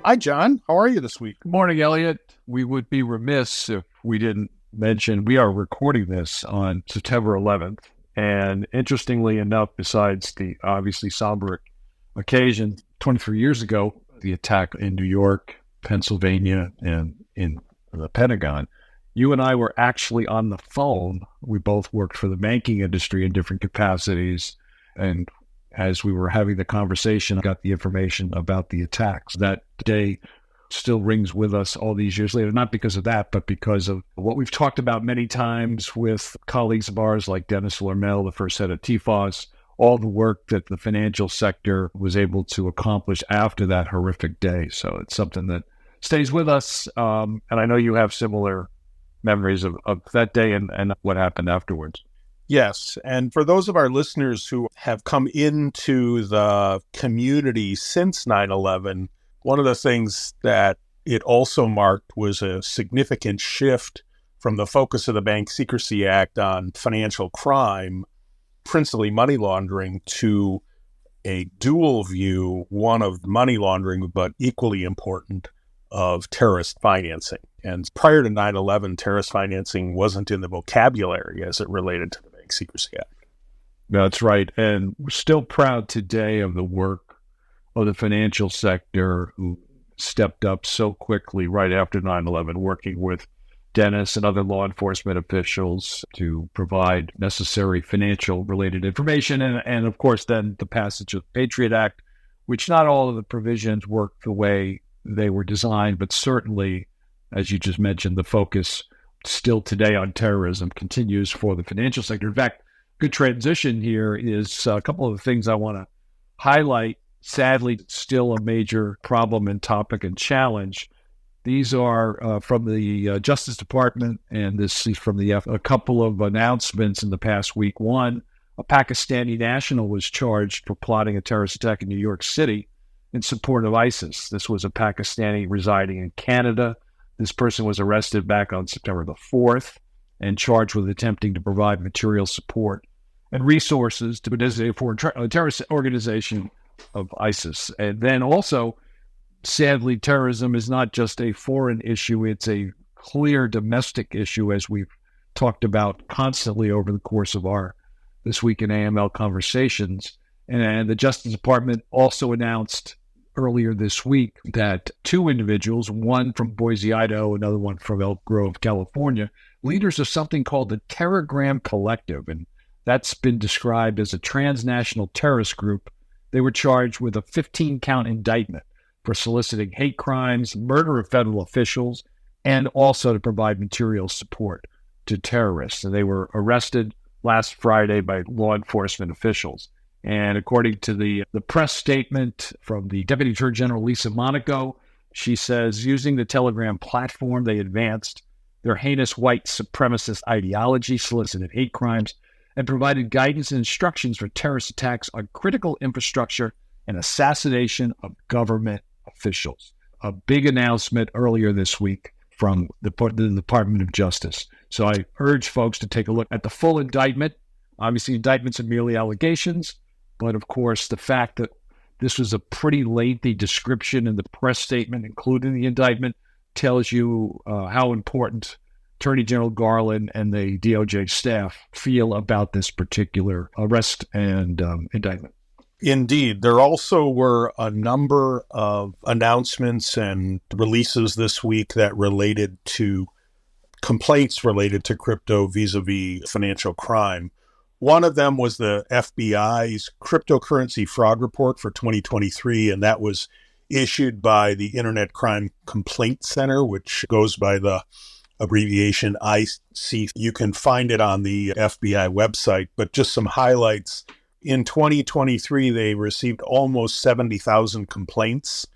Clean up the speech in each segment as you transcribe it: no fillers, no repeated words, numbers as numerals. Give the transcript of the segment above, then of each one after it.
Hi, John. How are you this week? Good morning, Elliot. We would be remiss if we didn't mention we are recording this on September 11th. And interestingly enough, besides the obviously somber occasion 23 years ago, the attack in New York, Pennsylvania, and in the Pentagon, you and I were actually on the phone. We both worked for the banking industry in different capacities. And as we were having the conversation, I got the information about the attacks. That day still rings with us all these years later, not because of that, but because of what we've talked about many times with colleagues of ours like Dennis Lermel, the first head of TFOS, all the work that the financial sector was able to accomplish after that horrific day. So it's something that stays with us. And I know you have similar memories of that day and what happened afterwards. Yes. And for those of our listeners who have come into the community since 9/11, one of the things that it also marked was a significant shift from the focus of the Bank Secrecy Act on financial crime, principally money laundering, to a dual view, one of money laundering, but equally important, of terrorist financing. And prior to 9/11, terrorist financing wasn't in the vocabulary as it related to the Bank Secrecy Act. That's right. And we're still proud today of the work of the financial sector who stepped up so quickly right after 9/11, working with Dennis and other law enforcement officials to provide necessary financial related information. And of course, then the passage of the Patriot Act, which not all of the provisions worked the way they were designed, but certainly, as you just mentioned, the focus still today on terrorism continues for the financial sector. In fact, good transition here is a couple of the things I want to highlight. Sadly, still a major problem and topic and challenge. These are from the Justice Department, and this is from a couple of announcements in the past week. One, a Pakistani national was charged for plotting a terrorist attack in New York City in support of ISIS. This was a Pakistani residing in Canada. This person was arrested back on September the 4th and charged with attempting to provide material support and resources to designate for a terrorist organization of ISIS. And then also, sadly, terrorism is not just a foreign issue, it's a clear domestic issue, as we've talked about constantly over the course of our This Week in AML conversations. And the Justice Department also announced earlier this week that two individuals, one from Boise, Idaho, another one from Elk Grove, California, leaders of something called the Terrorism Collective, and that's been described as a transnational terrorist group. They were charged with a 15-count indictment for soliciting hate crimes, murder of federal officials, and also to provide material support to terrorists. And they were arrested last Friday by law enforcement officials. And according to the press statement from the Deputy Attorney General, Lisa Monaco, she says, using the Telegram platform, they advanced their heinous white supremacist ideology, solicited hate crimes, and provided guidance and instructions for terrorist attacks on critical infrastructure and assassination of government officials. A big announcement earlier this week from the Department of Justice. So I urge folks to take a look at the full indictment. Obviously, indictments are merely allegations, but of course, the fact that this was a pretty lengthy description in the press statement, including the indictment, tells you how important Attorney General Garland and the DOJ staff feel about this particular arrest and indictment. Indeed. There also were a number of announcements and releases this week that related to complaints related to crypto vis-a-vis financial crime. One of them was the FBI's cryptocurrency fraud report for 2023, and that was issued by the Internet Crime Complaint Center, which goes by the abbreviation IC. You can find it on the FBI website, but just some highlights. In 2023, they received almost 70,000 complaints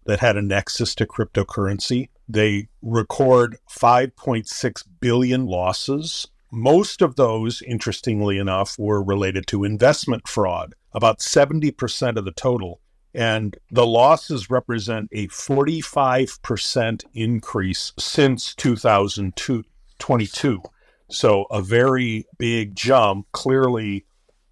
that had a nexus to cryptocurrency. They record 5.6 billion losses. Most of those, interestingly enough, were related to investment fraud, about 70% of the total. And the losses represent a 45% increase since 2022. So a very big jump. Clearly,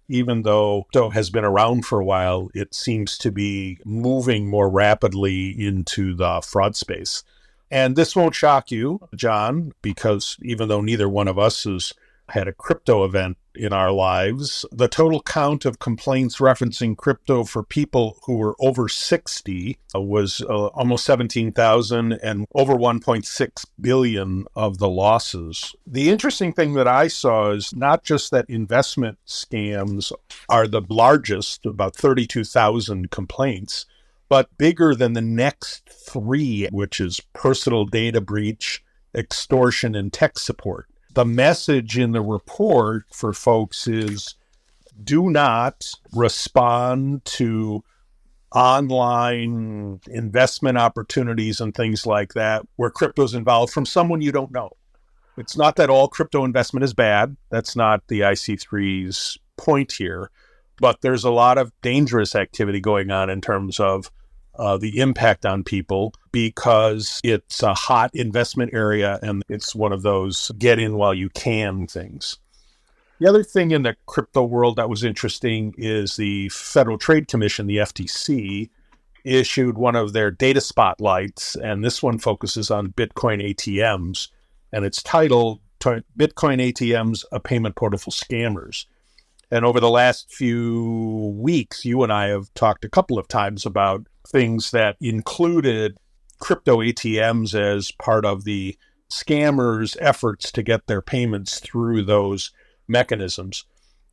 even though crypto has been around for a while, it seems to be moving more rapidly into the fraud space. And this won't shock you, John, because even though neither one of us has had a crypto event in our lives, the total count of complaints referencing crypto for people who were over 60 was almost 17,000 and over 1.6 billion of the losses. The interesting thing that I saw is not just that investment scams are the largest, about 32,000 complaints, but bigger than the next three, which is personal data breach, extortion, and tech support. The message in the report for folks is do not respond to online investment opportunities and things like that where crypto's involved from someone you don't know. It's not that all crypto investment is bad. That's not the IC3's point here. But there's a lot of dangerous activity going on in terms of the impact on people because it's a hot investment area and it's one of those get in while you can things. The other thing in the crypto world that was interesting is the Federal Trade Commission, the FTC, issued one of their data spotlights, and this one focuses on Bitcoin ATMs, and it's titled Bitcoin ATMs, a Payment Portal for Scammers. And over the last few weeks, you and I have talked a couple of times about things that included crypto ATMs as part of the scammers' efforts to get their payments through those mechanisms.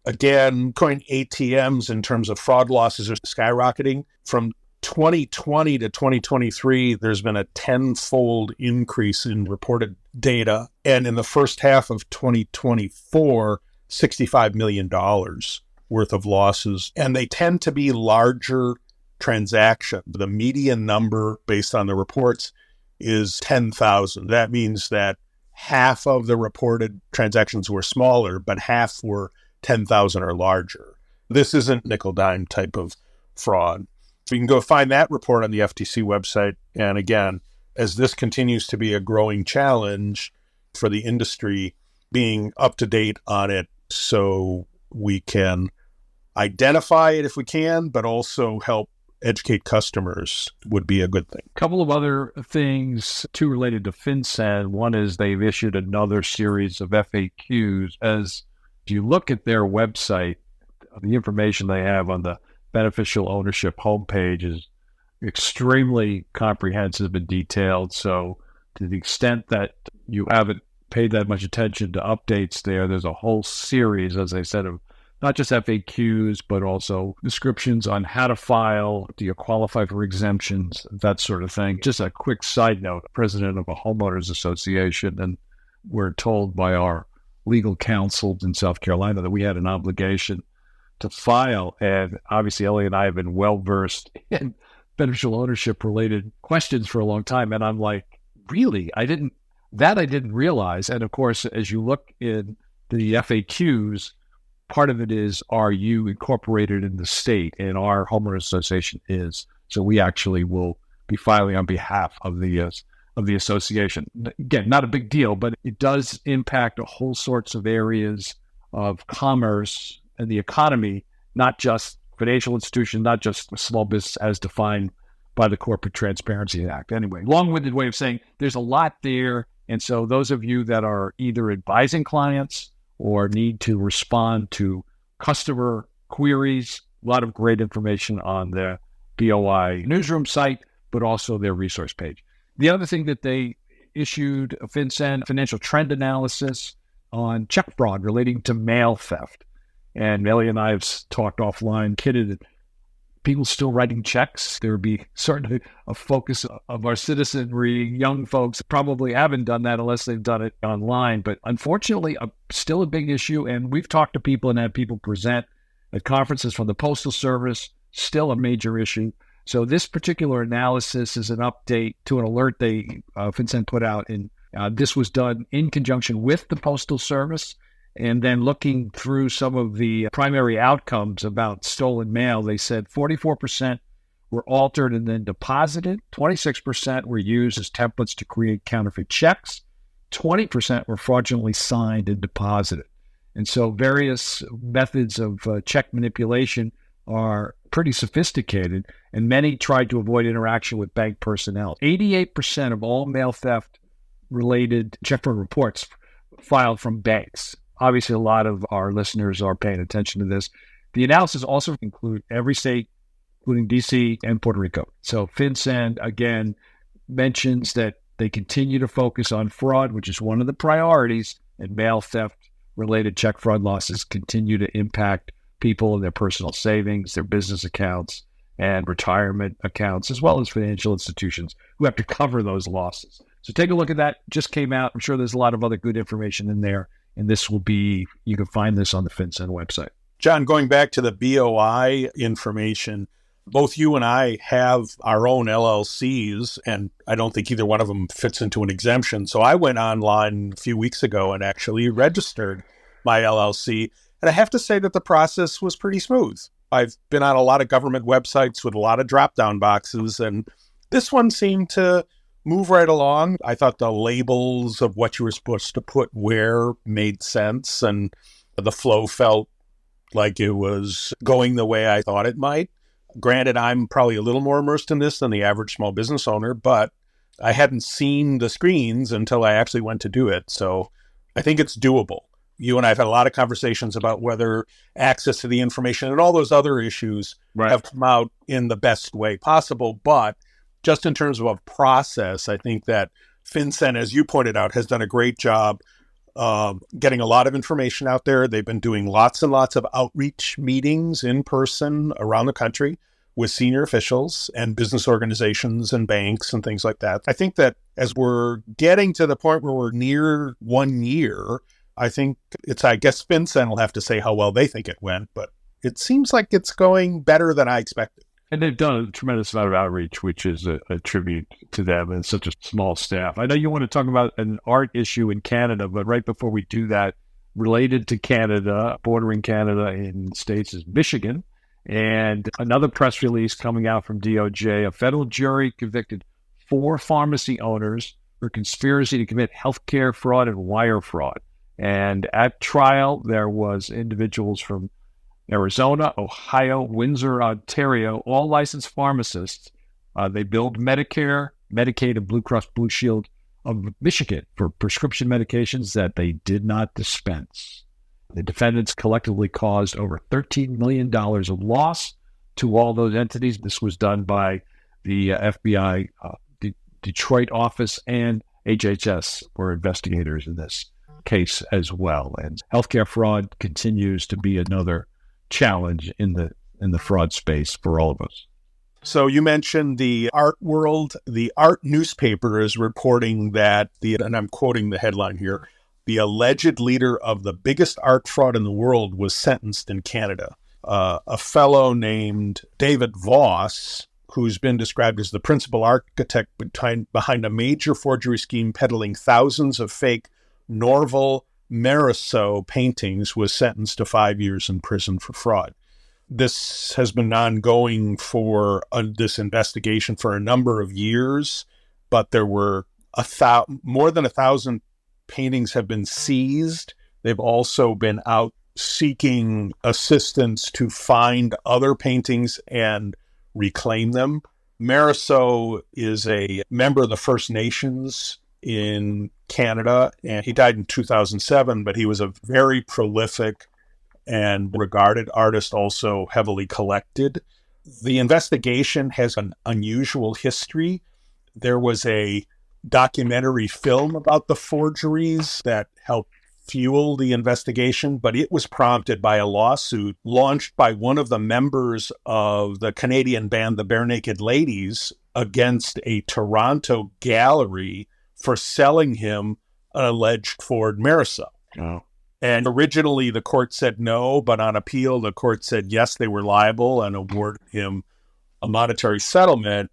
Again, coin ATMs in terms of fraud losses are skyrocketing. From 2020 to 2023, there's been a tenfold increase in reported data. And in the first half of 2024, $65 million worth of losses. And they tend to be larger transactions. The median number based on the reports is 10,000. That means that half of the reported transactions were smaller, but half were 10,000 or larger. This isn't nickel dime type of fraud. So you can go find that report on the FTC website. And again, as this continues to be a growing challenge for the industry, being up to date on it so we can identify it if we can, but also help educate customers would be a good thing. A couple of other things, two related to FinCEN. One is they've issued another series of FAQs. As you look at their website, the information they have on the beneficial ownership homepage is extremely comprehensive and detailed. So to the extent that you haven't paid that much attention to updates there, there's a whole series, as I said, of not just FAQs, but also descriptions on how to file, do you qualify for exemptions, that sort of thing. Just a quick side note, president of a homeowners association, and we're told by our legal counsel in South Carolina that we had an obligation to file. And obviously, Elliot and I have been well-versed in beneficial ownership-related questions for a long time. And I'm like, really? I didn't realize. And of course, as you look in the FAQs, part of it is, are you incorporated in the state? And our homeowner association is. So we actually will be filing on behalf of the association. Again, not a big deal, but it does impact a whole sorts of areas of commerce and the economy, not just financial institutions, not just small business as defined by the Corporate Transparency Act. Anyway, long-winded way of saying there's a lot there. And so those of you that are either advising clients or need to respond to customer queries, a lot of great information on the BOI newsroom site, but also their resource page. The other thing that they issued, a FinCEN financial trend analysis on check fraud relating to mail theft. And Elliot and I have talked offline, kidded that people still writing checks. There would be certainly a focus of our citizenry. Young folks probably haven't done that unless they've done it online. But unfortunately, still a big issue. And we've talked to people and had people present at conferences from the Postal Service, still a major issue. So this particular analysis is an update to an alert they FinCEN put out. And this was done in conjunction with the Postal Service. And then looking through some of the primary outcomes about stolen mail, they said 44% were altered and then deposited, 26% were used as templates to create counterfeit checks, 20% were fraudulently signed and deposited. And so various methods of check manipulation are pretty sophisticated, and many tried to avoid interaction with bank personnel. 88% of all mail theft related check fraud reports filed from banks. Obviously, a lot of our listeners are paying attention to this. The analysis also includes every state, including DC and Puerto Rico. So FinCEN, again, mentions that they continue to focus on fraud, which is one of the priorities, and mail theft related check fraud losses continue to impact people and their personal savings, their business accounts, and retirement accounts, as well as financial institutions who have to cover those losses. So take a look at that. Just came out. I'm sure there's a lot of other good information in there. And this will be, you can find this on the FinCEN website. John, going back to the BOI information, both you and I have our own LLCs, and I don't think either one of them fits into an exemption. So I went online a few weeks ago and actually registered my LLC. And I have to say that the process was pretty smooth. I've been on a lot of government websites with a lot of drop-down boxes, and this one seemed to move right along. I thought the labels of what you were supposed to put where made sense, and the flow felt like it was going the way I thought it might. Granted, I'm probably a little more immersed in this than the average small business owner, but I hadn't seen the screens until I actually went to do it. So I think it's doable. You and I have had a lot of conversations about whether access to the information and all those other issues have come out in the best way possible. But just in terms of a process, I think that FinCEN, as you pointed out, has done a great job getting a lot of information out there. They've been doing lots and lots of outreach meetings in person around the country with senior officials and business organizations and banks and things like that. I think that as we're getting to the point where we're near 1 year, I think I guess FinCEN will have to say how well they think it went, but it seems like it's going better than I expected. And they've done a tremendous amount of outreach, which is a tribute to them and such a small staff. I know you want to talk about an art issue in Canada, but right before we do that, related to Canada, bordering Canada in states is Michigan. And another press release coming out from DOJ, a federal jury convicted 4 pharmacy owners for conspiracy to commit healthcare fraud and wire fraud. And at trial, there was individuals from Arizona, Ohio, Windsor, Ontario, all licensed pharmacists. They billed Medicare, Medicaid, and Blue Cross Blue Shield of Michigan for prescription medications that they did not dispense. The defendants collectively caused over $13 million of loss to all those entities. This was done by the FBI Detroit office, and HHS were investigators in this case as well. And healthcare fraud continues to be another challenge in the fraud space for all of us. So you mentioned the art world. The art newspaper is reporting that and I'm quoting the headline here, the alleged leader of the biggest art fraud in the world was sentenced in Canada. A fellow named David Voss, who's been described as the principal architect behind a major forgery scheme peddling thousands of fake Norval Meursault paintings, was sentenced to 5 years in prison for fraud. This has been ongoing for this investigation for a number of years, but there were more than 1,000 paintings have been seized. They've also been out seeking assistance to find other paintings and reclaim them. Meursault is a member of the First Nations in Canada, and he died in 2007, but he was a very prolific and regarded artist, also heavily collected. The investigation has an unusual history. There was a documentary film about the forgeries that helped fuel the investigation, but it was prompted by a lawsuit launched by one of the members of the Canadian band, the Bare Naked Ladies, against a Toronto gallery for selling him an alleged Ford Meursault. Oh. And originally the court said no, but on appeal, the court said yes, they were liable and awarded him a monetary settlement.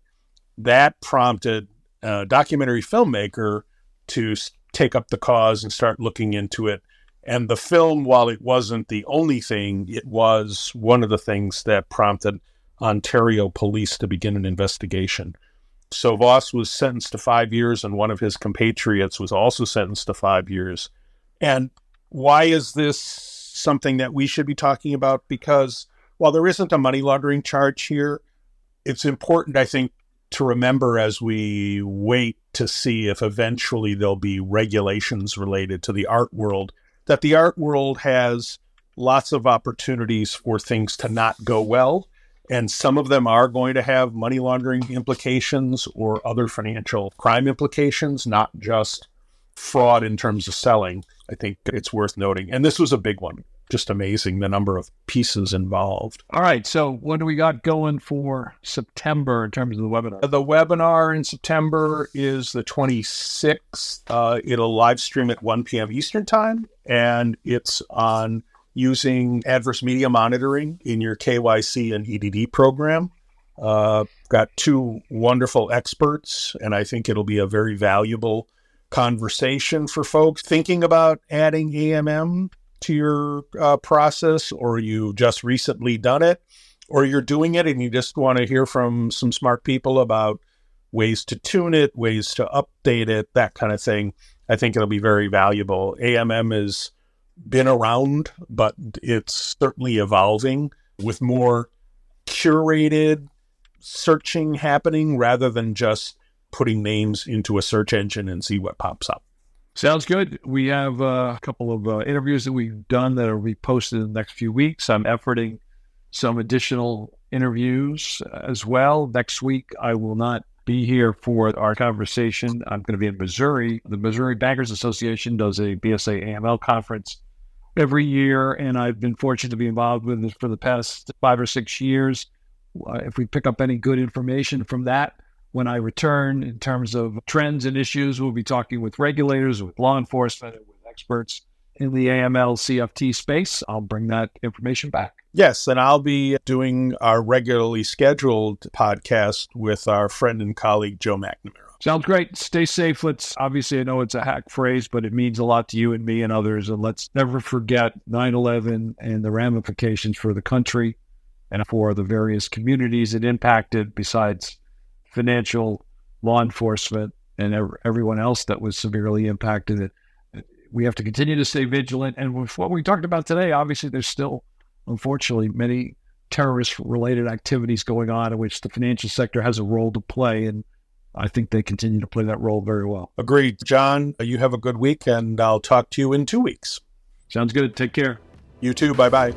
That prompted a documentary filmmaker to take up the cause and start looking into it. And the film, while it wasn't the only thing, it was one of the things that prompted Ontario police to begin an investigation. So Voss was sentenced to 5 years, and one of his compatriots was also sentenced to 5 years. And Why is this something that we should be talking about? Because while there isn't a money laundering charge here, it's important, I think, to remember as we wait to see if eventually there'll be regulations related to the art world, that the art world has lots of opportunities for things to not go well. And some of them are going to have money laundering implications or other financial crime implications, not just fraud in terms of selling. I think it's worth noting. And this was a big one. Just amazing, the number of pieces involved. All right. So what do we got going for September in terms of the webinar? The webinar in September is the 26th. It'll live stream at 1 p.m. Eastern time, and it's on using adverse media monitoring in your KYC and EDD program. Got two wonderful experts, and I think it'll be a very valuable conversation for folks thinking about adding AMM to your process, or you just recently done it, or you're doing it and you just want to hear from some smart people about ways to tune it, ways to update it, that kind of thing. I think it'll be very valuable. AMM has been around, but it's certainly evolving with more curated searching happening rather than just putting names into a search engine and see what pops up. Sounds good. We have a couple of interviews that we've done that will be posted in the next few weeks. I'm efforting some additional interviews as well. Next week, I will not be here for our conversation. I'm going to be in Missouri. The Missouri Bankers Association does a BSA AML conference every year, and I've been fortunate to be involved with it for the past 5 or 6 years. If we pick up any good information from that, when I return in terms of trends and issues, we'll be talking with regulators, with law enforcement, and with experts in the AML CFT space. I'll bring that information back. Yes, and I'll be doing our regularly scheduled podcast with our friend and colleague, Joe McNamara. Sounds great. Stay safe. Obviously, I know it's a hack phrase, but it means a lot to you and me and others. And let's never forget 9/11 and the ramifications for the country and for the various communities it impacted, besides financial, law enforcement, and everyone else that was severely impacted. We have to continue to stay vigilant. And with what we talked about today, obviously there's still, unfortunately, many terrorist-related activities going on in which the financial sector has a role to play. And I think they continue to play that role very well. Agreed. John, you have a good week, and I'll talk to you in 2 weeks. Sounds good. Take care. You too. Bye-bye.